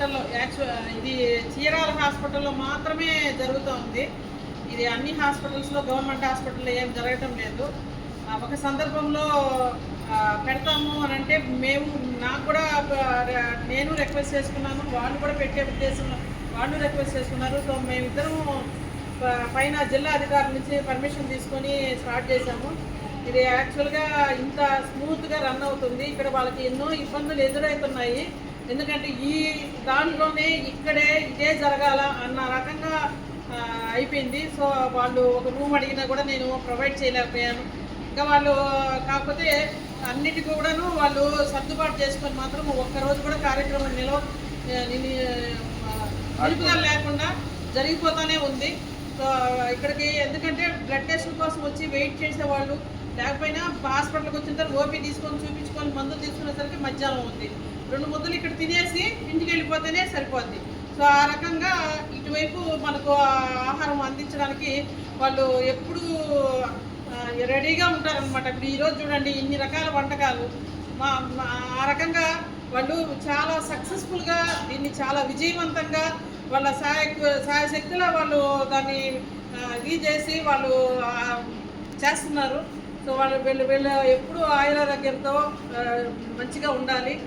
హాస్పిటల్లో ఇది చీరాల హాస్పిటల్లో మాత్రమే జరుగుతోంది. ఇది అన్ని హాస్పిటల్స్లో, గవర్నమెంట్ హాస్పిటల్లో ఏం జరగటం లేదు. ఒక సందర్భంలో పెడతాము అని అంటే నాకు కూడా నేను రిక్వెస్ట్ చేసుకున్నాను, వాళ్ళు కూడా పెట్టే ఉద్దేశంలో వాళ్ళు రిక్వెస్ట్ చేసుకున్నారు. సో మేమిద్దరం పైన జిల్లా అధికారుల నుంచి పర్మిషన్ తీసుకొని స్టార్ట్ చేశాము. ఇది యాక్చువల్గా ఇంత స్మూత్గా రన్ అవుతుంది. ఇక్కడ వాళ్ళకి ఎన్నో ఇబ్బందులు ఎదురవుతున్నాయి. ఎందుకంటే ఈ దాంట్లోనే ఇదే జరగాల అన్న రకంగా అయిపోయింది. సో వాళ్ళు ఒక రూమ్ అడిగినా కూడా నేను ప్రొవైడ్ చేయలేకపోయాను. ఇంకా వాళ్ళు కాకపోతే అన్నిటికీ కూడాను వాళ్ళు సర్దుబాటు చేసుకొని మాత్రం ఒక్కరోజు కూడా కార్యక్రమం నిలుపుదల లేకుండా జరిగిపోతూనే ఉంది. సో ఇక్కడికి ఎందుకంటే బ్లడ్ టెస్ట్ కోసం వచ్చి వెయిట్ చేసేవాళ్ళు లేకపోయినా హాస్పిటల్కి వచ్చిన తర్వాత ఓపీ తీసుకొని చూపించుకొని మందులు తీసుకునేసరికి మధ్యాహ్నం ఉంది. 2 ముద్దలు ఇక్కడ తినేసి ఇంటికి వెళ్ళిపోతేనే సరిపోద్ది. సో ఆ రకంగా ఇటువైపు మనకు ఆహారం అందించడానికి వాళ్ళు ఎప్పుడూ రెడీగా ఉంటారనమాట. ఇప్పుడు ఈరోజు చూడండి ఇన్ని రకాల వంటకాలు ఆ రకంగా వాళ్ళు చాలా సక్సెస్ఫుల్గా దీన్ని చాలా విజయవంతంగా వాళ్ళ సాయశక్తిలో వాళ్ళు దాన్ని ఇది చేసి వాళ్ళు చేస్తున్నారు. సో వీళ్ళు ఎప్పుడూ ఆయురారోగ్యంతో మంచిగా ఉండాలి.